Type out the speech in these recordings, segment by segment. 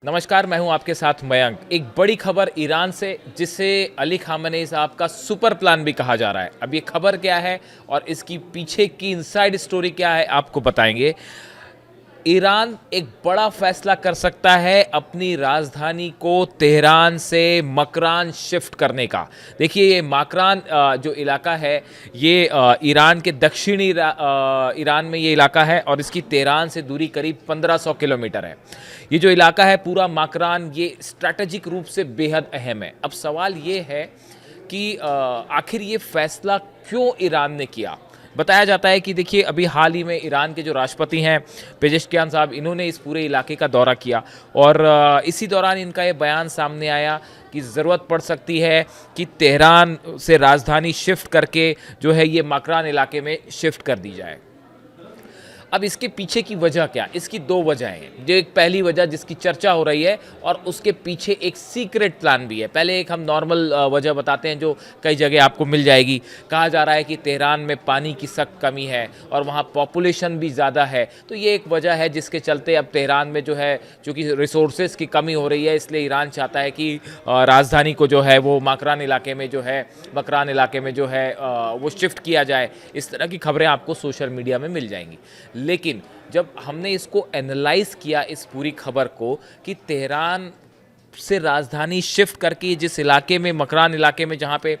नमस्कार, मैं हूं आपके साथ मयंक। एक बड़ी खबर ईरान से, जिसे अली खामेनेई साहब का सुपर प्लान भी कहा जा रहा है। अब ये खबर क्या है और इसकी पीछे की इनसाइड स्टोरी क्या है, आपको बताएंगे। ईरान एक बड़ा फैसला कर सकता है अपनी राजधानी को तेहरान से मकरान शिफ्ट करने का। देखिए, ये मकरान जो इलाका है, ये ईरान के दक्षिणी ईरान में ये इलाका है और इसकी तेहरान से दूरी करीब 1500 किलोमीटर है। ये जो इलाका है पूरा मकरान, ये स्ट्रैटेजिक रूप से बेहद अहम है। अब सवाल ये है कि आखिर ये फैसला क्यों ईरान ने किया। बताया जाता है कि देखिए, अभी हाल ही में ईरान के जो राष्ट्रपति हैं पेजेश्कियान साहब, इन्होंने इस पूरे इलाके का दौरा किया और इसी दौरान इनका ये बयान सामने आया कि ज़रूरत पड़ सकती है कि तेहरान से राजधानी शिफ्ट करके जो है ये मकरान इलाके में शिफ्ट कर दी जाए। अब इसके पीछे की वजह क्या? इसकी दो वजह हैं। जो एक पहली वजह जिसकी चर्चा हो रही है और उसके पीछे एक सीक्रेट प्लान भी है। पहले एक हम नॉर्मल वजह बताते हैं जो कई जगह आपको मिल जाएगी। कहा जा रहा है कि तेहरान में पानी की सख्त कमी है और वहाँ पॉपुलेशन भी ज़्यादा है, तो ये एक वजह है जिसके चलते अब तेहरान में जो है, चूँकि रिसोर्सेज की कमी हो रही है, इसलिए ईरान चाहता है कि राजधानी को जो है वो मकरान इलाके में जो है वो शिफ्ट किया जाए। इस तरह की खबरें आपको सोशल मीडिया में मिल जाएंगी। लेकिन जब हमने इसको एनालाइज किया, इस पूरी खबर को, कि तेहरान से राजधानी शिफ्ट करके जिस इलाके में, मकरान इलाके में जहाँ पे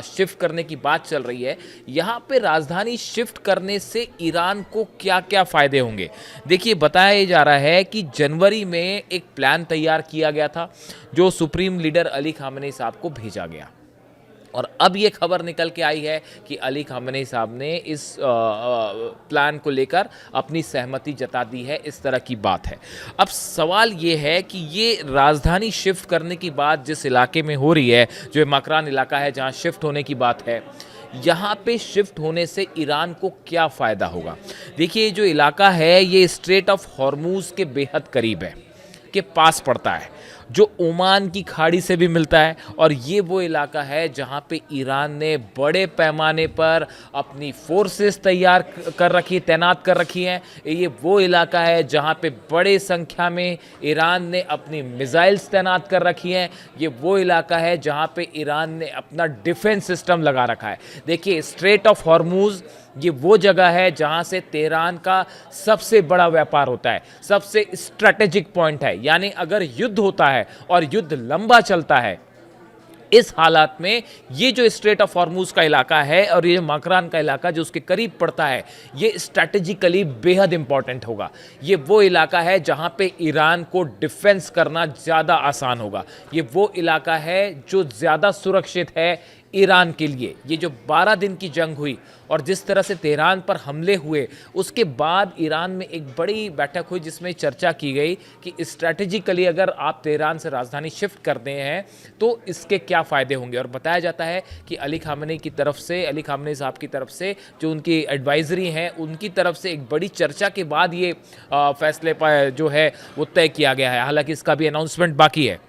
शिफ्ट करने की बात चल रही है, यहाँ पे राजधानी शिफ्ट करने से ईरान को क्या क्या फ़ायदे होंगे। देखिए, बताया जा रहा है कि जनवरी में एक प्लान तैयार किया गया था जो सुप्रीम लीडर अली खामेनेई साहब को भेजा गया और अब ये खबर निकल के आई है कि अली खामेनेई साहब ने इस प्लान को लेकर अपनी सहमति जता दी है। इस तरह की बात है। अब सवाल ये है कि ये राजधानी शिफ्ट करने की बात जिस इलाके में हो रही है, जो मकरान इलाका है जहां शिफ्ट होने की बात है, यहाँ पे शिफ्ट होने से ईरान को क्या फ़ायदा होगा। देखिए, जो इलाका है ये स्ट्रेट ऑफ हॉर्मूज़ के बेहद करीब है, के पास पड़ता है, जो ओमान की खाड़ी से भी मिलता है और ये वो इलाका है जहाँ पे ईरान ने बड़े पैमाने पर अपनी फोर्सेस तैनात कर रखी हैं। ये वो इलाका है जहाँ पे बड़े संख्या में ईरान ने अपनी मिसाइल्स तैनात कर रखी हैं। ये वो इलाका है जहाँ पे ईरान ने अपना डिफेंस सिस्टम लगा रखा है। देखिए, स्ट्रेट ऑफ हॉर्मूज़ ये वो जगह है जहां से तेहरान का सबसे बड़ा व्यापार होता है, सबसे स्ट्रैटेजिक पॉइंट है। यानी अगर युद्ध होता है और युद्ध लंबा चलता है, इस हालात में ये जो स्ट्रेट ऑफ हॉर्मूज़ का इलाका है और ये मकरान का इलाका जो उसके करीब पड़ता है, ये स्ट्रैटेजिकली बेहद इंपॉर्टेंट होगा। ये वो इलाका है जहां पे ईरान को डिफेंस करना ज़्यादा आसान होगा। ये वो इलाका है जो ज़्यादा सुरक्षित है ईरान के लिए। ये जो 12 दिन की जंग हुई और जिस तरह से तेहरान पर हमले हुए, उसके बाद ईरान में एक बड़ी बैठक हुई जिसमें चर्चा की गई कि स्ट्रैटेजिकली अगर आप तेहरान से राजधानी शिफ्ट करते हैं तो इसके क्या फ़ायदे होंगे। और बताया जाता है कि अली खामेनेई साहब की तरफ से जो उनकी एडवाइजरी हैं, उनकी तरफ से एक बड़ी चर्चा के बाद ये फैसले पर जो है वो तय किया गया है। हालांकि इसका भी अनाउंसमेंट बाकी है।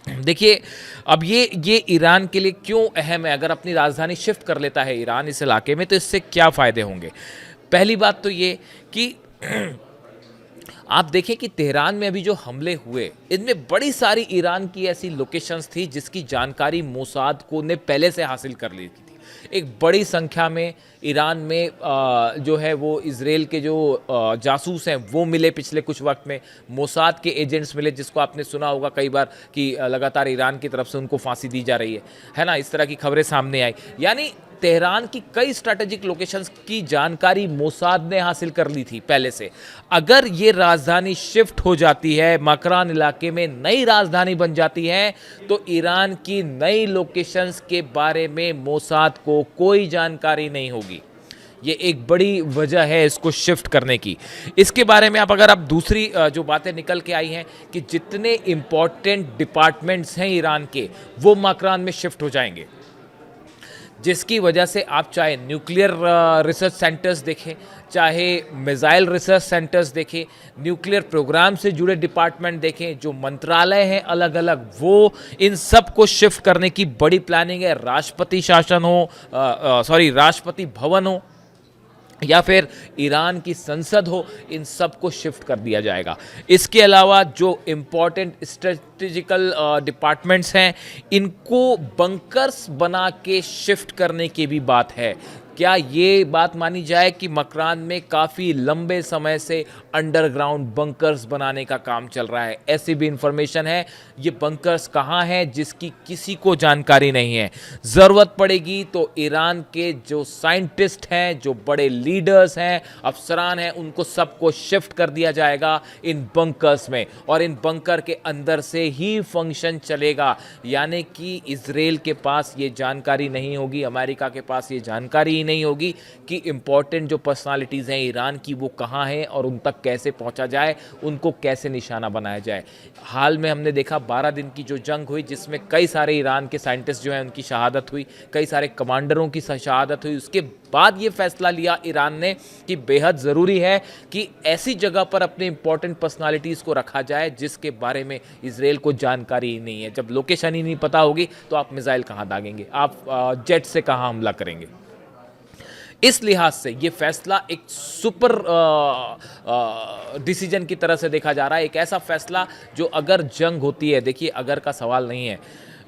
देखिए, अब ये ईरान के लिए क्यों अहम है। अगर अपनी राजधानी शिफ्ट कर लेता है ईरान इस इलाके में, तो इससे क्या फ़ायदे होंगे। पहली बात तो ये कि आप देखें कि तेहरान में अभी जो हमले हुए, इनमें बड़ी सारी ईरान की ऐसी लोकेशंस थी जिसकी जानकारी मोसाद को ने पहले से हासिल कर ली थी। एक बड़ी संख्या में ईरान में जो है वो इजराइल के जो जासूस हैं वो मिले पिछले कुछ वक्त में। मोसाद के एजेंट्स मिले, जिसको आपने सुना होगा कई बार कि लगातार ईरान की तरफ से उनको फांसी दी जा रही है ना। इस तरह की खबरें सामने आई। यानी तेहरान की कई स्ट्रैटेजिक लोकेशंस की जानकारी मोसाद ने हासिल कर ली थी पहले से। अगर ये राजधानी शिफ्ट हो जाती है, मकरान इलाके में नई राजधानी बन जाती है, तो ईरान की नई लोकेशंस के बारे में मोसाद को कोई जानकारी नहीं होगी। ये एक बड़ी वजह है इसको शिफ्ट करने की। इसके बारे में अगर आप दूसरी जो बातें निकल के आई हैं कि जितने इंपॉर्टेंट डिपार्टमेंट्स हैं ईरान के, वो मकरान में शिफ्ट हो जाएंगे, जिसकी वजह से आप चाहे न्यूक्लियर रिसर्च सेंटर्स देखें, चाहे मिसाइल रिसर्च सेंटर्स देखें, न्यूक्लियर प्रोग्राम से जुड़े डिपार्टमेंट देखें, जो मंत्रालय हैं अलग अलग, वो इन सब को शिफ्ट करने की बड़ी प्लानिंग है। राष्ट्रपति भवन हो, या फिर ईरान की संसद हो, इन सब को शिफ्ट कर दिया जाएगा। इसके अलावा जो इम्पोर्टेंट स्ट्रेटेजिकल डिपार्टमेंट्स हैं, इनको बंकर्स बना के शिफ्ट करने की भी बात है। क्या ये बात मानी जाए कि मकरान में काफ़ी लंबे समय से अंडरग्राउंड बंकर्स बनाने का काम चल रहा है? ऐसी भी इंफॉर्मेशन है। ये बंकर्स कहाँ हैं जिसकी किसी को जानकारी नहीं है। ज़रूरत पड़ेगी तो ईरान के जो साइंटिस्ट हैं, जो बड़े लीडर्स हैं, अफसरान हैं, उनको सबको शिफ्ट कर दिया जाएगा इन बंकर्स में, और इन बंकर के अंदर से ही फंक्शन चलेगा। यानी कि इजराइल के पास ये जानकारी नहीं होगी, अमेरिका के पास ये जानकारी नहीं होगी कि इंपॉर्टेंट जो पर्सनालिटीज़ हैं ईरान की वो कहाँ हैं और उन तक कैसे पहुँचा जाए, उनको कैसे निशाना बनाया जाए। हाल में हमने देखा 12 दिन की जो जंग हुई, जिसमें कई सारे ईरान के साइंटिस्ट जो हैं उनकी शहादत हुई, कई सारे कमांडरों की शहादत हुई। उसके बाद ये फैसला लिया ईरान ने कि बेहद ज़रूरी है कि ऐसी जगह पर अपने इंपॉर्टेंट पर्सनालिटीज़ को रखा जाए जिसके बारे में इजराइल को जानकारी ही नहीं है। जब लोकेशन ही नहीं पता होगी तो आप मिसाइल कहाँ दागेंगे, आप जेट से कहाँ हमला करेंगे। इस लिहाज से ये फैसला एक सुपर डिसीजन की तरह से देखा जा रहा है। एक ऐसा फैसला जो अगर जंग होती है, देखिए अगर का सवाल नहीं है,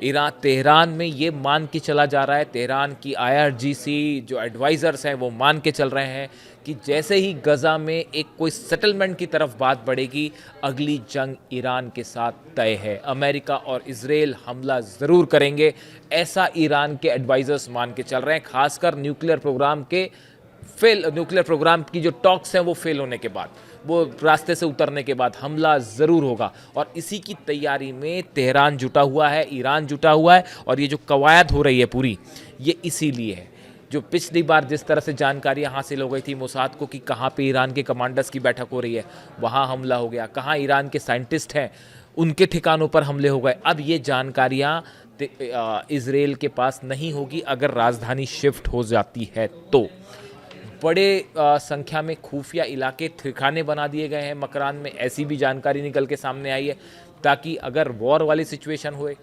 ईरान तेहरान में ये मान के चला जा रहा है, तेहरान की IRGC जो एडवाइज़र्स हैं वो मान के चल रहे हैं कि जैसे ही गज़ा में एक कोई सेटलमेंट की तरफ बात बढ़ेगी, अगली जंग ईरान के साथ तय है। अमेरिका और इजराइल हमला ज़रूर करेंगे, ऐसा ईरान के एडवाइज़र्स मान के चल रहे हैं। खासकर न्यूक्लियर प्रोग्राम की जो टॉक्स हैं वो फेल होने के बाद, वो रास्ते से उतरने के बाद हमला ज़रूर होगा, और इसी की तैयारी में तेहरान जुटा हुआ है, ईरान जुटा हुआ है। और ये जो कवायद हो रही है पूरी, ये इसीलिए है। जो पिछली बार जिस तरह से जानकारियाँ हासिल हो गई थी मोसाद को कि कहाँ पे ईरान के कमांडर्स की बैठक हो रही है, वहाँ हमला हो गया, कहाँ ईरान के साइंटिस्ट हैं उनके ठिकानों पर हमले हो गए। अब ये जानकारियाँ इजराइल के पास नहीं होगी अगर राजधानी शिफ्ट हो जाती है तो। बड़े संख्या में खुफिया इलाके ठिकाने बना दिए गए हैं मकरान में, ऐसी भी जानकारी निकल के सामने आई है, ताकि अगर वॉर वाली सिचुएशन हुए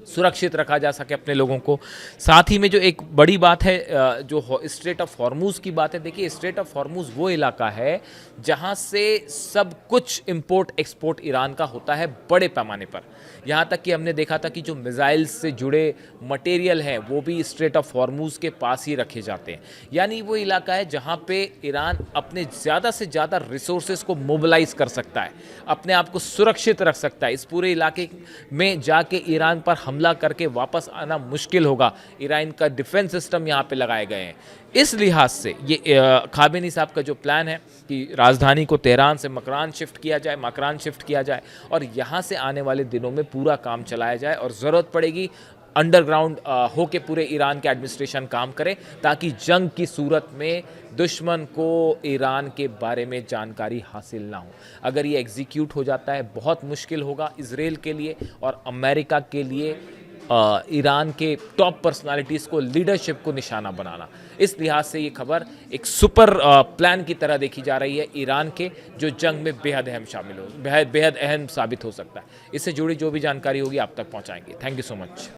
सुरक्षित रखा जा सके अपने लोगों को। साथ ही में जो एक बड़ी बात है, जो स्ट्रेट ऑफ हॉर्मूज़ की बात है, देखिए स्ट्रेट ऑफ हॉर्मूज़ वो इलाका है जहाँ से सब कुछ इंपोर्ट एक्सपोर्ट ईरान का होता है बड़े पैमाने पर। यहाँ तक कि हमने देखा था कि जो मिसाइल्स से जुड़े मटेरियल हैं वो भी स्ट्रेट ऑफ हॉर्मूज़ के पास ही रखे जाते हैं। यानी वो इलाका है जहाँ पे ईरान अपने ज़्यादा से ज़्यादा रिसोर्सेज को मोबिलाइज कर सकता है, अपने आप को सुरक्षित रख सकता है। इस पूरे इलाके में जाके ईरान पर हमला करके वापस आना मुश्किल होगा। ईरान का डिफेंस सिस्टम यहाँ पे लगाए गए हैं। इस लिहाज से ये खामेनी साहब का जो प्लान है कि राजधानी को तेहरान से मकरान शिफ्ट किया जाए और यहाँ से आने वाले दिनों में पूरा काम चलाया जाए, और ज़रूरत पड़ेगी अंडरग्राउंड होके पूरे ईरान के एडमिनिस्ट्रेशन काम करे, ताकि जंग की सूरत में दुश्मन को ईरान के बारे में जानकारी हासिल ना हो। अगर ये एग्जीक्यूट हो जाता है बहुत मुश्किल होगा इजराइल के लिए और अमेरिका के लिए ईरान के टॉप पर्सनालिटीज़ को, लीडरशिप को निशाना बनाना। इस लिहाज से ये खबर एक सुपर प्लान की तरह देखी जा रही है ईरान के, जो जंग में बेहद अहम साबित हो सकता है। इससे जुड़ी जो भी जानकारी होगी आप तक पहुंचाएंगे। Thank you so much.